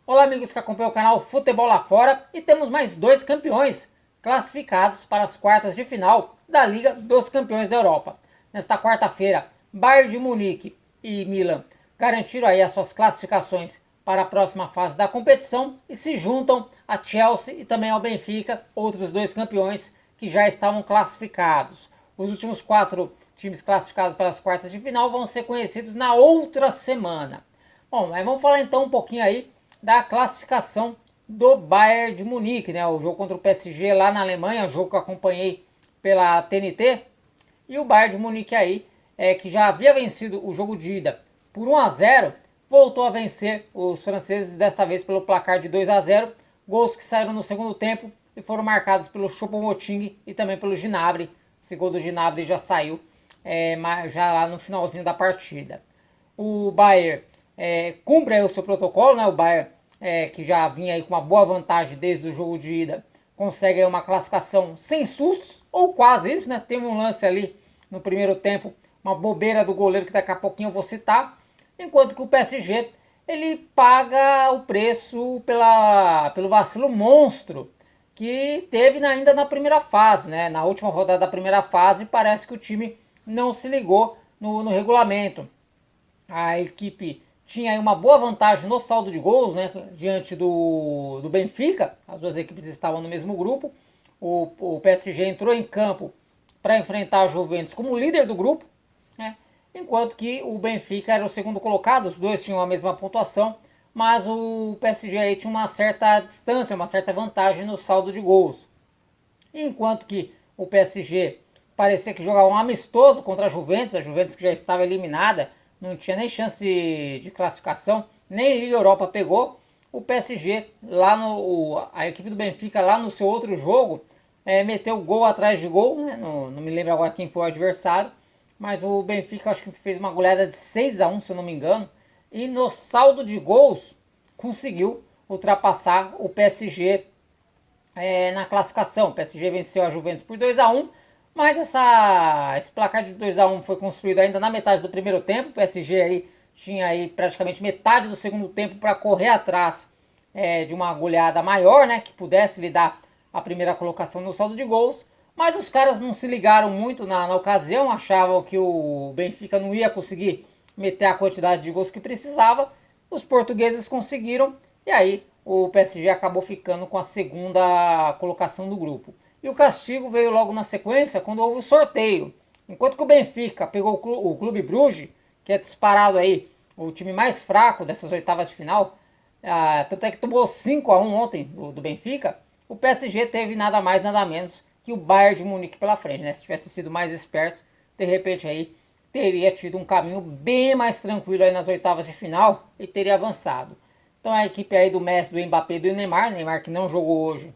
Olá, amigos que acompanham o canal Futebol Lá Fora, e temos mais dois campeões classificados para as quartas de final da Liga dos Campeões da Europa. Nesta quarta-feira, Bayern de Munique e Milan garantiram aí as suas classificações para a próxima fase da competição e se juntam a Chelsea e também ao Benfica, outros dois campeões que já estavam classificados. Os últimos quatro times classificados para as quartas de final vão ser conhecidos na outra semana. Bom, mas vamos falar então um pouquinho aí da classificação do Bayern de Munique, né? O jogo contra o PSG lá na Alemanha, o jogo que eu acompanhei pela TNT. E o Bayern de Munique aí, que já havia vencido o jogo de ida por 1-0, voltou a vencer os franceses, desta vez pelo placar de 2-0. Gols que saíram no segundo tempo e foram marcados pelo Choupo-Moting e também pelo Gnabry. Esse gol do Gnabry já saiu já lá no finalzinho da partida. O Bayern cumpre aí o seu protocolo, né? O Bayern, que já vinha aí com uma boa vantagem desde o jogo de ida, consegue aí uma classificação sem sustos, ou quase isso, né? Teve um lance ali no primeiro tempo, uma bobeira do goleiro que daqui a pouquinho eu vou citar, enquanto que o PSG, ele paga o preço pelo vacilo monstro que teve ainda na primeira fase, né? Na última rodada da primeira fase, parece que o time não se ligou no regulamento. A equipe tinha aí uma boa vantagem no saldo de gols, né, diante do Benfica. As duas equipes estavam no mesmo grupo. O PSG entrou em campo para enfrentar a Juventus como líder do grupo, né, enquanto que o Benfica era o segundo colocado. Os dois tinham a mesma pontuação, mas o PSG aí tinha uma certa distância, uma certa vantagem no saldo de gols. Enquanto que o PSG parecia que jogava um amistoso contra a Juventus que já estava eliminada, não tinha nem chance de classificação, nem Liga Europa pegou. O PSG, a equipe do Benfica lá no seu outro jogo, meteu gol atrás de gol, né? Não me lembro agora quem foi o adversário, mas o Benfica acho que fez uma goleada de 6-1, se eu não me engano, e no saldo de gols conseguiu ultrapassar o PSG na classificação. O PSG venceu a Juventus por 2-1, mas esse placar de 2-1 foi construído ainda na metade do primeiro tempo. O PSG aí tinha aí praticamente metade do segundo tempo para correr atrás de uma goleada maior, né, que pudesse lhe dar a primeira colocação no saldo de gols. Mas os caras não se ligaram muito na ocasião, achavam que o Benfica não ia conseguir meter a quantidade de gols que precisava. Os portugueses conseguiram e aí o PSG acabou ficando com a segunda colocação do grupo. E o castigo veio logo na sequência quando houve o sorteio. Enquanto que o Benfica pegou o Clube Bruges, que é disparado aí o time mais fraco dessas oitavas de final, tanto é que tomou 5-1 ontem do Benfica, o PSG teve nada mais nada menos que o Bayern de Munique pela frente, né? Se tivesse sido mais esperto, de repente aí teria tido um caminho bem mais tranquilo aí nas oitavas de final e teria avançado. Então a equipe aí do Messi, do Mbappé e do Neymar que não jogou hoje,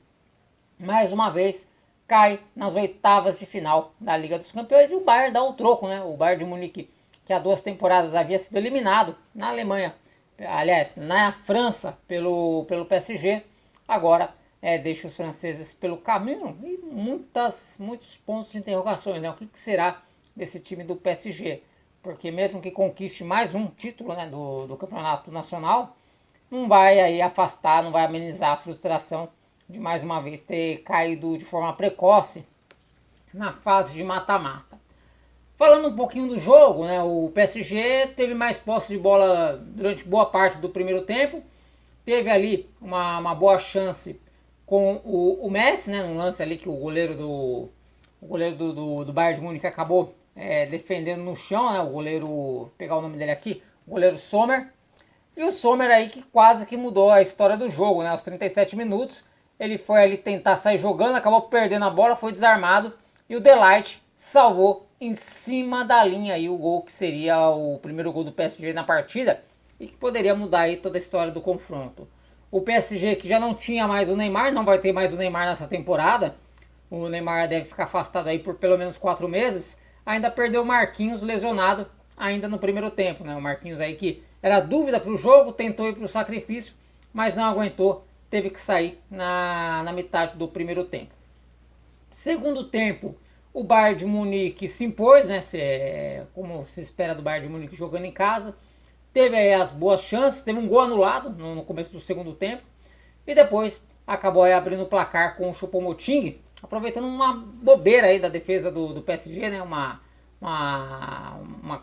mais uma vez cai nas oitavas de final da Liga dos Campeões e o Bayern dá o troco, né? O Bayern de Munique, que há 2 temporadas havia sido eliminado na Alemanha, aliás, na França pelo PSG, agora deixa os franceses pelo caminho e muitos pontos de interrogações, né? O que será desse time do PSG? Porque mesmo que conquiste mais um título, né, do campeonato nacional, não vai aí afastar, não vai amenizar a frustração de mais uma vez ter caído de forma precoce na fase de mata-mata. Falando um pouquinho do jogo, né, o PSG teve mais posse de bola durante boa parte do primeiro tempo, teve ali uma boa chance com o Messi, né, num lance ali que o goleiro do Bayern de Munique acabou defendendo no chão, né, o goleiro, pegar o nome dele aqui, o goleiro Sommer. E o Sommer aí que quase que mudou a história do jogo, né? Aos 37 minutos, ele foi ali tentar sair jogando, acabou perdendo a bola, foi desarmado e o Delight salvou em cima da linha aí o gol que seria o primeiro gol do PSG na partida e que poderia mudar aí toda a história do confronto. O PSG que já não tinha mais o Neymar, não vai ter mais o Neymar nessa temporada. O Neymar deve ficar afastado aí por pelo menos 4 meses. Ainda perdeu o Marquinhos lesionado ainda no primeiro tempo, né? O Marquinhos aí que era dúvida para o jogo, tentou ir para o sacrifício, mas não aguentou, teve que sair na metade do primeiro tempo. Segundo tempo, o Bayern de Munique se impôs, né? Como se espera do Bayern de Munique jogando em casa, teve aí as boas chances, teve um gol anulado no começo do segundo tempo e depois acabou aí abrindo o placar com o Choupo-Moting, aproveitando uma bobeira aí da defesa do PSG, né? Uma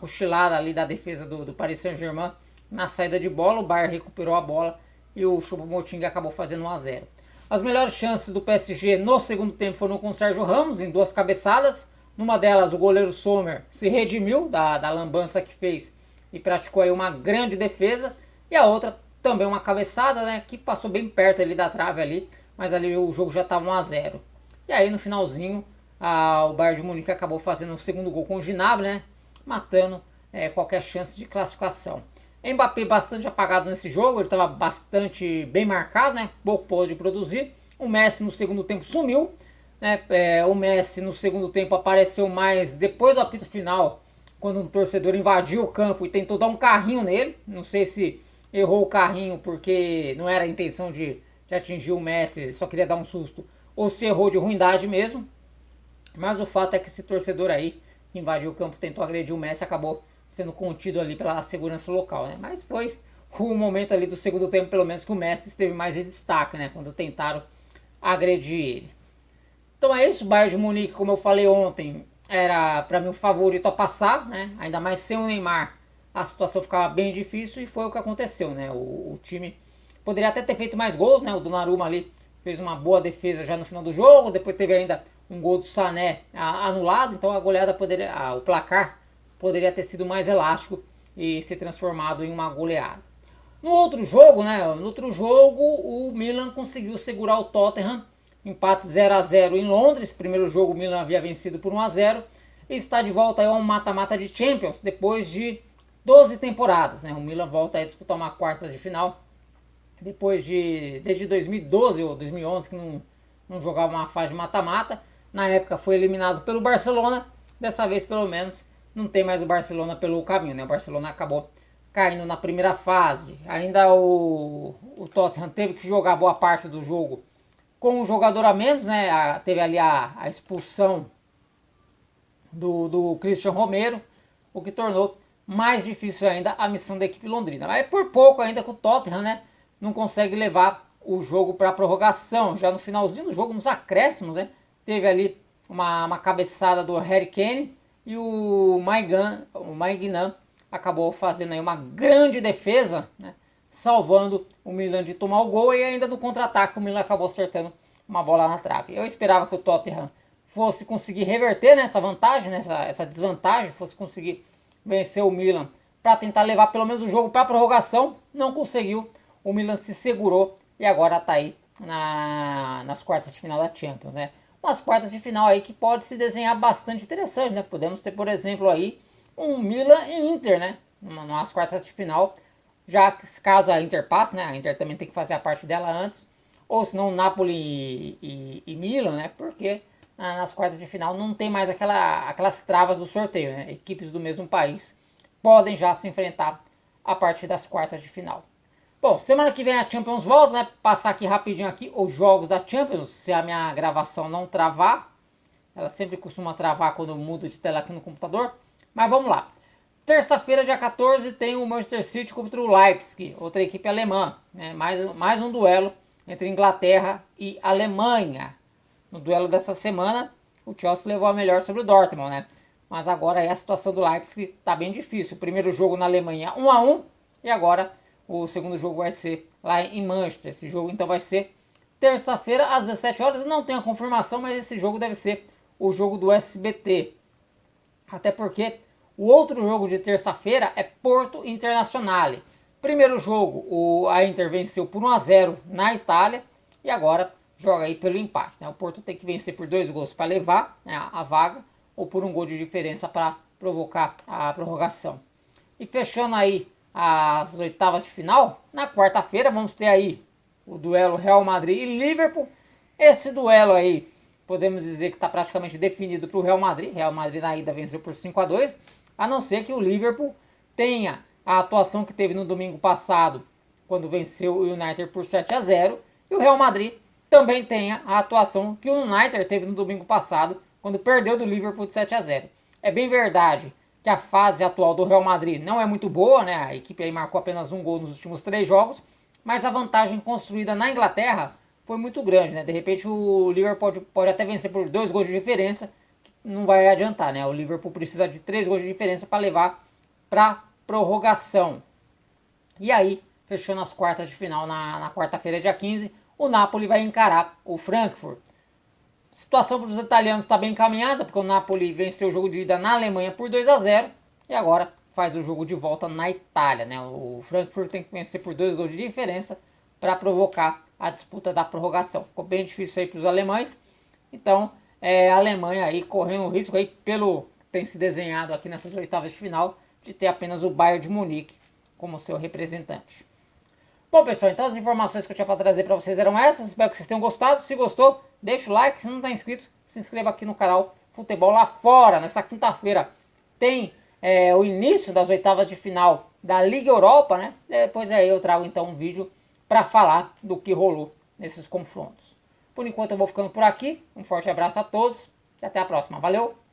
cochilada ali da defesa do Paris Saint-Germain na saída de bola. O Bayern recuperou a bola e o Choupo-Moting acabou fazendo 1 a 0. As melhores chances do PSG no segundo tempo foram com o Sérgio Ramos em 2 cabeçadas. Numa delas, o goleiro Sommer se redimiu da lambança que fez e praticou aí uma grande defesa. E a outra também uma cabeçada, né, que passou bem perto ali da trave ali, mas ali o jogo já estava 1 a 0. E aí no finalzinho, o Bayern de Munique acabou fazendo o segundo gol com o Gnabry, né, matando qualquer chance de classificação. Mbappé bastante apagado nesse jogo, ele estava bastante bem marcado, né, pouco pôde produzir. O Messi no segundo tempo sumiu, né, o Messi no segundo tempo apareceu mais depois do apito final, quando um torcedor invadiu o campo e tentou dar um carrinho nele. Não sei se errou o carrinho porque não era a intenção de atingir o Messi, só queria dar um susto, ou se errou de ruindade mesmo. Mas o fato é que esse torcedor aí que invadiu o campo, tentou agredir o Messi, acabou sendo contido ali pela segurança local, né? Mas foi o momento ali do segundo tempo, pelo menos, que o Messi esteve mais em destaque, né? Quando tentaram agredir ele. Então é isso, o Bayern de Munique, como eu falei ontem, era para mim o favorito a passar, né? Ainda mais sem o Neymar, a situação ficava bem difícil e foi o que aconteceu, né? O time poderia até ter feito mais gols, né? O Donnarumma ali fez uma boa defesa já no final do jogo, depois teve ainda um gol do Sané anulado, então a goleada poderia, o placar poderia ter sido mais elástico e se transformado em uma goleada. No outro jogo, o Milan conseguiu segurar o Tottenham, empate 0 a 0 em Londres. Primeiro jogo o Milan havia vencido por 1 a 0 e está de volta aí ao mata-mata de Champions depois de 12 temporadas, né? O Milan volta a disputar uma quartas de final desde 2012 ou 2011 que não jogava uma fase de mata-mata. Na época foi eliminado pelo Barcelona. Dessa vez, pelo menos, não tem mais o Barcelona pelo caminho, né? O Barcelona acabou caindo na primeira fase. Ainda o Tottenham teve que jogar boa parte do jogo com um jogador a menos, né? Teve ali a expulsão do Christian Romero, o que tornou mais difícil ainda a missão da equipe londrina. Mas por pouco ainda que o Tottenham, né, não consegue levar o jogo para a prorrogação. Já no finalzinho do jogo, nos acréscimos, né, teve ali uma cabeçada do Harry Kane e o Maignan acabou fazendo aí uma grande defesa, né, salvando o Milan de tomar o gol, e ainda no contra-ataque o Milan acabou acertando uma bola na trave. Eu esperava que o Tottenham fosse conseguir reverter, né, essa vantagem, né, essa desvantagem, fosse conseguir vencer o Milan para tentar levar pelo menos o jogo para a prorrogação. Não conseguiu, o Milan se segurou e agora está aí nas quartas de final da Champions, né? Umas quartas de final aí que pode se desenhar bastante interessante, né? Podemos ter, por exemplo, aí um Milan e Inter, né? Nas quartas de final, já que caso a Inter passe, né? A Inter também tem que fazer a parte dela antes, ou senão Napoli e Milan, né? Porque nas quartas de final não tem mais aquelas travas do sorteio, né? Equipes do mesmo país podem já se enfrentar a partir das quartas de final. Bom, semana que vem a Champions volta, né? Passar aqui rapidinho aqui os jogos da Champions, se a minha gravação não travar. Ela sempre costuma travar quando eu mudo de tela aqui no computador. Mas vamos lá. Terça-feira, dia 14, tem o Manchester City contra o Leipzig, outra equipe alemã, né? Mais um duelo entre Inglaterra e Alemanha. No duelo dessa semana, o Chelsea levou a melhor sobre o Dortmund, né? Mas agora aí a situação do Leipzig está bem difícil. O primeiro jogo na Alemanha 1 a 1 e agora o segundo jogo vai ser lá em Manchester. Esse jogo então vai ser terça-feira às 17 horas. Não tenho a confirmação, mas esse jogo deve ser o jogo do SBT. Até porque o outro jogo de terça-feira é Porto Internazionale. Primeiro jogo, a Inter venceu por 1 a 0 na Itália e agora joga aí pelo empate, né? O Porto tem que vencer por 2 gols para levar, né, a vaga, ou por um gol de diferença para provocar a prorrogação. E fechando aí as oitavas de final, na quarta-feira vamos ter aí o duelo Real Madrid e Liverpool. Esse duelo aí podemos dizer que está praticamente definido para o Real Madrid. Real Madrid na ida venceu por 5 a 2, a não ser que o Liverpool tenha a atuação que teve no domingo passado, quando venceu o United por 7 a 0, e o Real Madrid também tenha a atuação que o United teve no domingo passado, quando perdeu do Liverpool de 7 a 0. É bem verdade que a fase atual do Real Madrid não é muito boa, né? A equipe aí marcou apenas um gol nos últimos 3 jogos, mas a vantagem construída na Inglaterra foi muito grande, né? De repente o Liverpool pode até vencer por 2 gols de diferença, que não vai adiantar, né? O Liverpool precisa de 3 gols de diferença para levar para prorrogação. E aí, fechando as quartas de final na quarta-feira, dia 15, o Napoli vai encarar o Frankfurt. A situação para os italianos está bem encaminhada, porque o Napoli venceu o jogo de ida na Alemanha por 2-0 e agora faz o jogo de volta na Itália, né? O Frankfurt tem que vencer por 2 gols de diferença para provocar a disputa da prorrogação. Ficou bem difícil aí para os alemães, então a Alemanha aí correndo o risco aí pelo tem se desenhado aqui nessas oitavas de final de ter apenas o Bayern de Munique como seu representante. Bom, pessoal, então as informações que eu tinha para trazer para vocês eram essas. Espero que vocês tenham gostado. Se gostou, deixa o like. Se não está inscrito, se inscreva aqui no canal Futebol Lá Fora. Nessa quinta-feira tem o início das oitavas de final da Liga Europa, né? Depois aí eu trago então um vídeo para falar do que rolou nesses confrontos. Por enquanto eu vou ficando por aqui. Um forte abraço a todos e até a próxima. Valeu!